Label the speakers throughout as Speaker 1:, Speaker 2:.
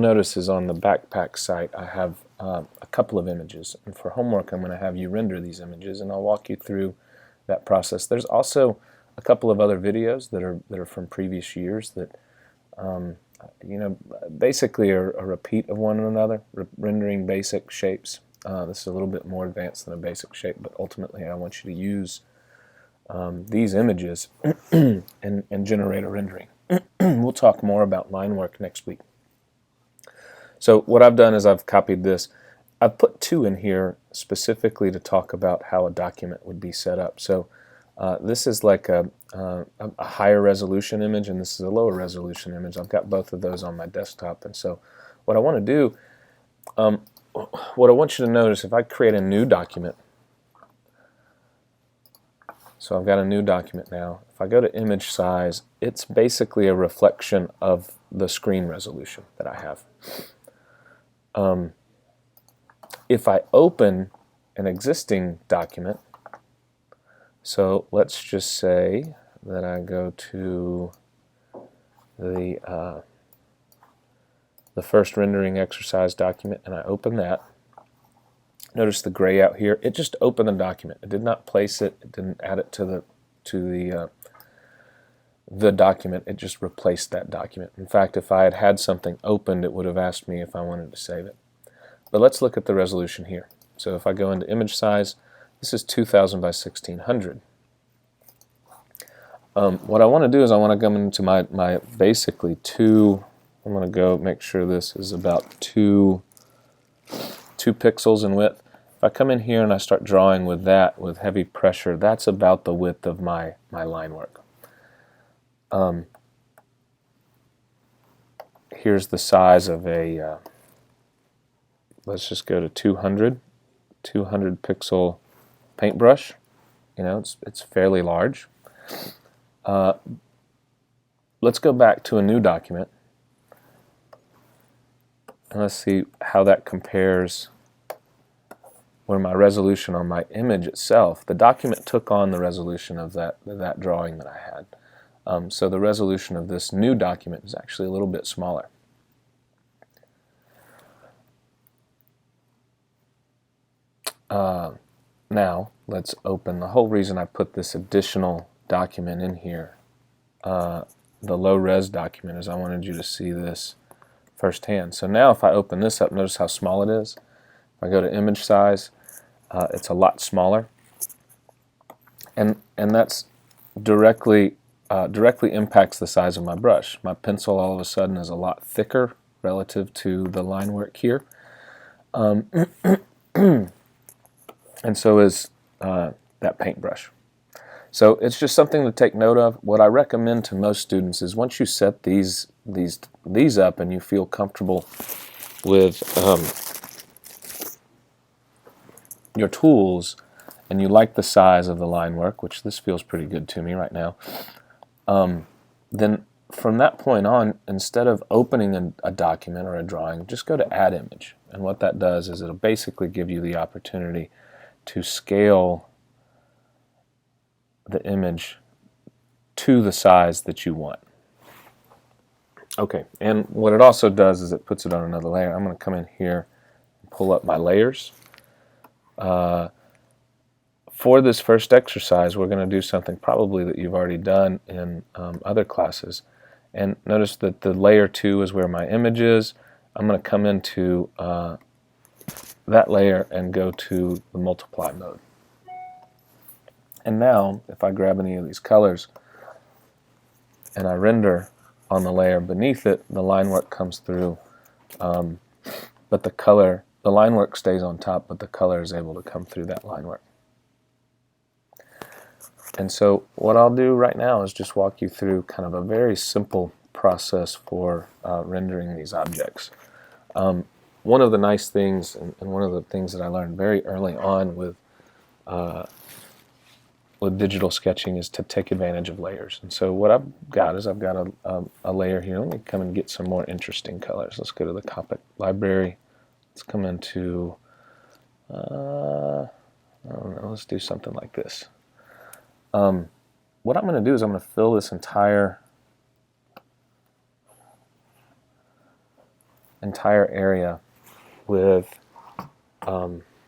Speaker 1: Notice is on the backpack site I have a couple of images, and for homework I'm going to have you render these images, and I'll walk you through that process. There's also a couple of other videos that are from previous years that basically are a repeat of one another, rendering basic shapes. This is a little bit more advanced than a basic shape, but ultimately I want you to use these images and generate a rendering. We'll talk more about line work next week. So what I've done is I've copied this. I've put two in here specifically to talk about how a document would be set up. So this is like a higher resolution image, and this is a lower resolution image. I've got both of those on my desktop, and so what I want to do, what I want you to notice, if I create a new document, so I've got a new document now. If I go to image size, it's basically a reflection of the screen resolution that I have. If I open an existing document, so let's just say that I go to the first rendering exercise document and I open that. Notice the gray out here. It just opened the document. It did not place it. It didn't add it to the document. It just replaced that document. In fact, if I had had something opened, it would have asked me if I wanted to save it. But let's look at the resolution here. So if I go into image size, this is 2000 by 1600. What I want to do is I want to come into my basically two. I'm going to go make sure this is about two pixels in width. If I come in here and I start drawing with that with heavy pressure, that's about the width of my line work. Here's the size of a, let's just go to 200 pixel paintbrush. You know, it's fairly large. Let's go back to a new document and let's see how that compares where my resolution on my image itself, the document took on the resolution of that drawing that I had. So the resolution of this new document is actually a little bit smaller. Now let's open. The whole reason I put this additional document in here, the low res document, is I wanted you to see this firsthand. So now if I open this up, notice how small it is. If I go to image size, it's a lot smaller, and that's directly impacts the size of my brush. My pencil all of a sudden is a lot thicker relative to the line work here, and so is that paintbrush. So it's just something to take note of. What I recommend to most students is once you set these up and you feel comfortable with your tools and you like the size of the line work, which this feels pretty good to me right now, then from that point on, instead of opening a document or a drawing, just go to Add Image. And what that does is it'll basically give you the opportunity to scale the image to the size that you want. Okay, and what it also does is it puts it on another layer. I'm going to come in here and pull up my layers. For this first exercise, we're going to do something probably that you've already done in other classes. And notice that the layer 2 is where my image is. I'm going to come into that layer and go to the multiply mode. And now, if I grab any of these colors and I render on the layer beneath it, the line work comes through, but the line work stays on top, but the color is able to come through that line work. And so what I'll do right now is just walk you through kind of a very simple process for rendering these objects. One of the nice things, and one of the things that I learned very early on with digital sketching, is to take advantage of layers. And so what I've got is I've got a layer here. Let me come and get some more interesting colors. Let's go to the Copic library. Let's come into, I don't know, let's do something like this. What I'm going to do is I'm going to fill this entire entire area with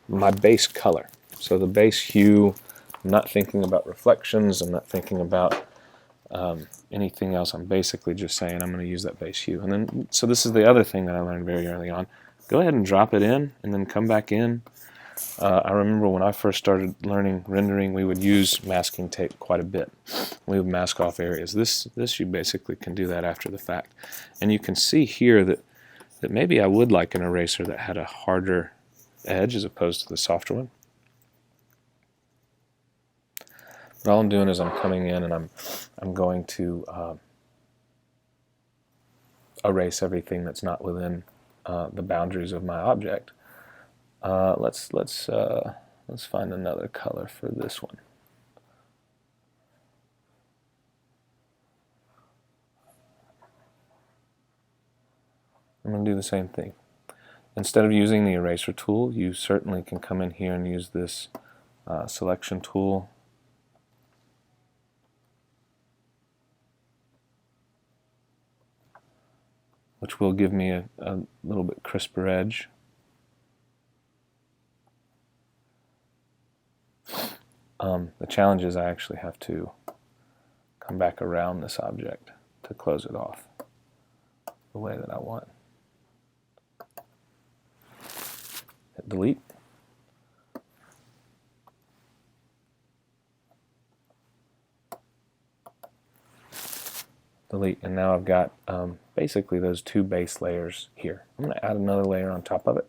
Speaker 1: my base color. So the base hue, I'm not thinking about reflections, I'm not thinking about anything else. I'm basically just saying I'm going to use that base hue. And then, so this is the other thing that I learned very early on. Go ahead and drop it in and then come back in. I remember when I first started learning rendering, we would use masking tape quite a bit. We would mask off areas. This you basically can do that after the fact. And you can see here that maybe I would like an eraser that had a harder edge as opposed to the softer one. But all I'm doing is I'm coming in and I'm going to erase everything that's not within the boundaries of my object. Let's find another color for this one. I'm going to do the same thing. Instead of using the eraser tool, you certainly can come in here and use this selection tool. Which will give me a little bit crisper edge. The challenge is I actually have to come back around this object to close it off the way that I want. Hit delete. Delete, and now I've got basically those two base layers here. I'm going to add another layer on top of it.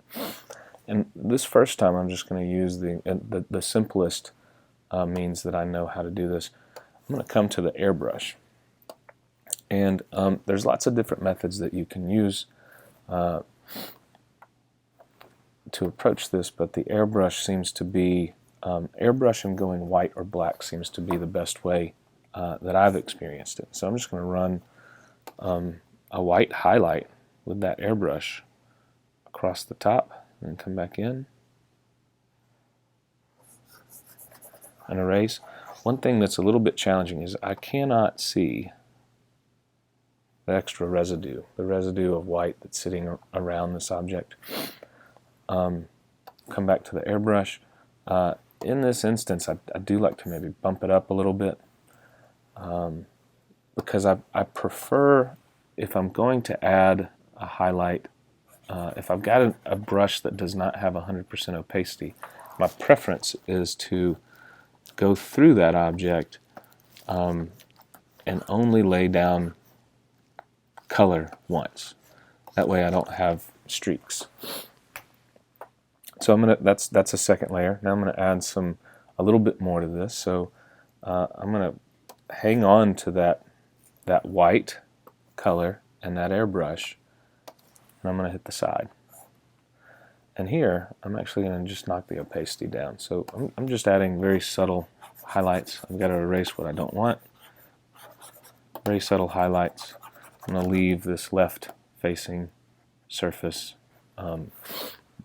Speaker 1: And this first time I'm just going to use the simplest means that I know how to do this. I'm going to come to the airbrush. And there's lots of different methods that you can use to approach this, but the airbrush seems to be, airbrush and going white or black seems to be the best way that I've experienced it. So I'm just going to run a white highlight with that airbrush across the top and come back in and erase. One thing that's a little bit challenging is I cannot see the extra residue, the residue of white that's sitting around this object. Come back to the airbrush. In this instance, I do like to maybe bump it up a little bit. Because I prefer, if I'm going to add a highlight, if I've got a brush that does not have 100% opacity, my preference is to go through that object and only lay down color once. That way I don't have streaks. So that's a second layer. Now I'm gonna add a little bit more to this. So I'm gonna hang on to that white color and that airbrush, and I'm going to hit the side. And here I'm actually going to just knock the opacity down. So I'm just adding very subtle highlights. I've got to erase what I don't want. Very subtle highlights. I'm going to leave this left facing surface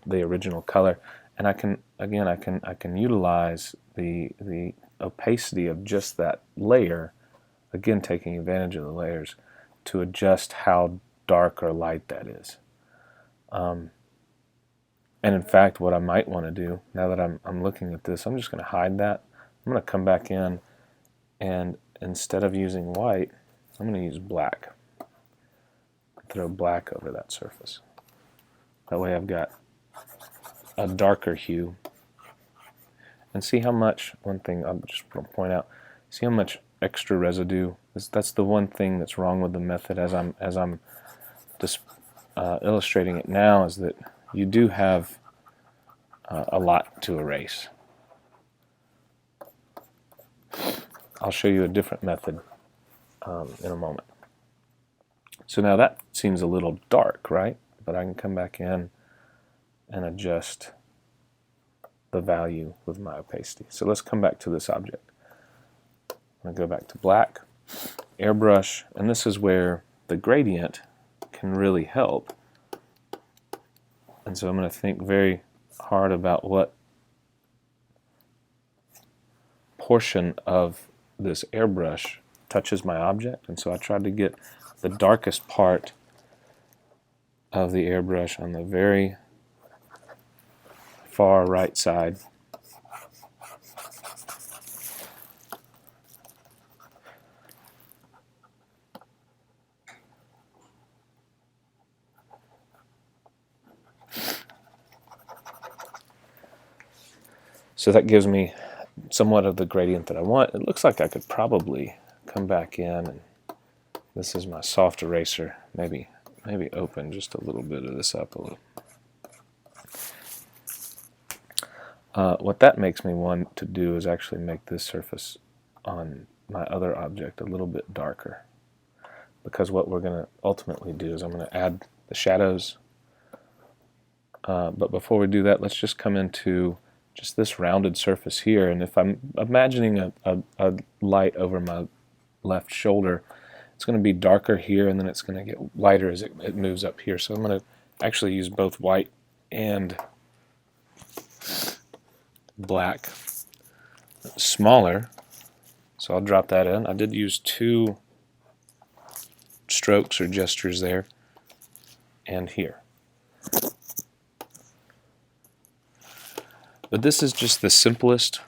Speaker 1: the original color, and I can utilize the opacity of just that layer, again taking advantage of the layers, to adjust how dark or light that is. And in fact, what I might want to do, now that I'm looking at this, I'm just going to hide that. I'm going to come back in, and instead of using white, I'm going to use black. Throw black over that surface. That way I've got a darker hue. And see how much, one thing I'll just point out, see how much extra residue. That's the one thing that's wrong with the method as I'm just illustrating it now, is that you do have a lot to erase. I'll show you a different method in a moment. So now that seems a little dark, right? But I can come back in and adjust the value with my opacity. So let's come back to this object. I'm going to go back to black, airbrush, and this is where the gradient can really help. And so I'm going to think very hard about what portion of this airbrush touches my object. And so I tried to get the darkest part of the airbrush on the very far right side. So that gives me somewhat of the gradient that I want. It looks like I could probably come back in, and this is my soft eraser. Maybe open just a little bit of this up a little. What that makes me want to do is actually make this surface on my other object a little bit darker, because what we're going to ultimately do is I'm going to add the shadows. But before we do that, let's just come into just this rounded surface here, and if I'm imagining a light over my left shoulder, it's going to be darker here, and then it's going to get lighter as it moves up here. So I'm going to actually use both white and black. Smaller, so I'll drop that in. I did use 2 strokes or gestures there and here. But this is just the simplest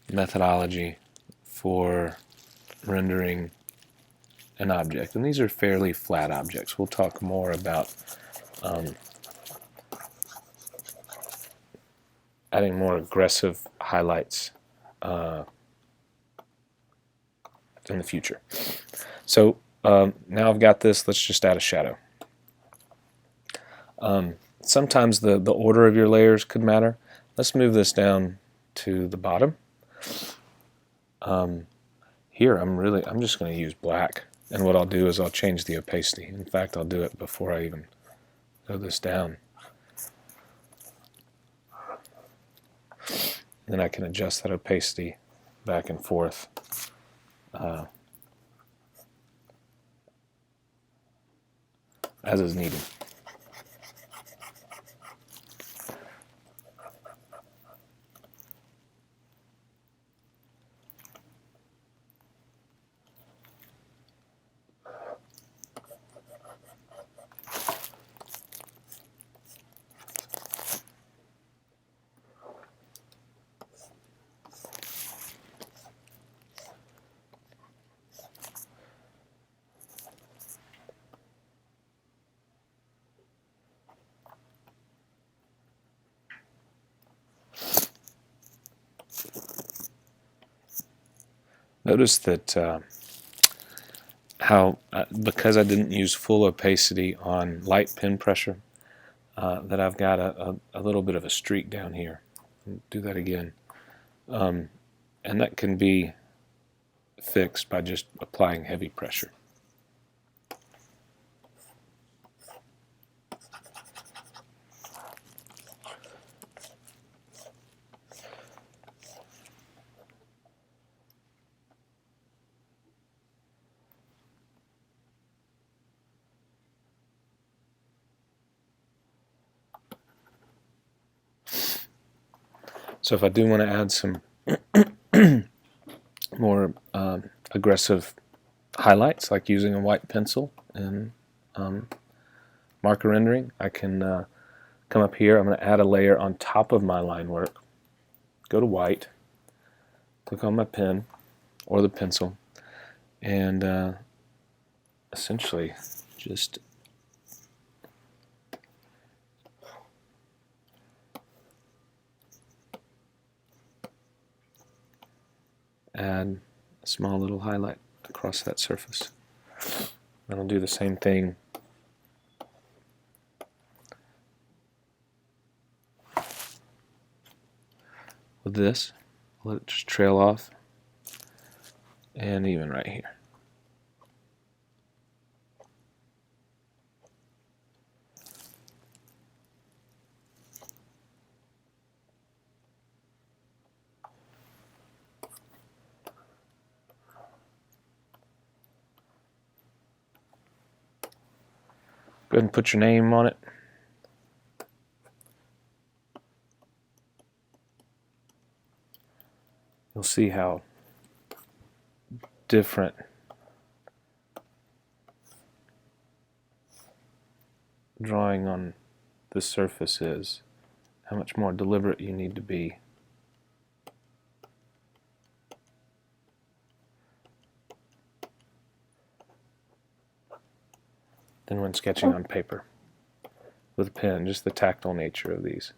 Speaker 1: methodology for rendering an object. And these are fairly flat objects. We'll talk more about adding more aggressive highlights in the future. So now I've got this, let's just add a shadow. Sometimes the order of your layers could matter. Let's move this down to the bottom. Here I'm just going to use black, and what I'll do is I'll change the opacity. In fact, I'll do it before I even go this down. Then I can adjust that opacity back and forth. As is needed. Notice that because I didn't use full opacity on light pen pressure, that I've got a little bit of a streak down here. Do that again. And that can be fixed by just applying heavy pressure. So if I do want to add some more aggressive highlights, like using a white pencil and marker rendering, I can come up here. I'm going to add a layer on top of my line work. Go to white, click on my pen or the pencil, and essentially just add a small little highlight across that surface. And I'll do the same thing with this. Let it just trail off, and even right here. Go ahead and put your name on it. You'll see how different drawing on the surface is, how much more deliberate you need to be. Than when sketching on paper with a pen, just the tactile nature of these.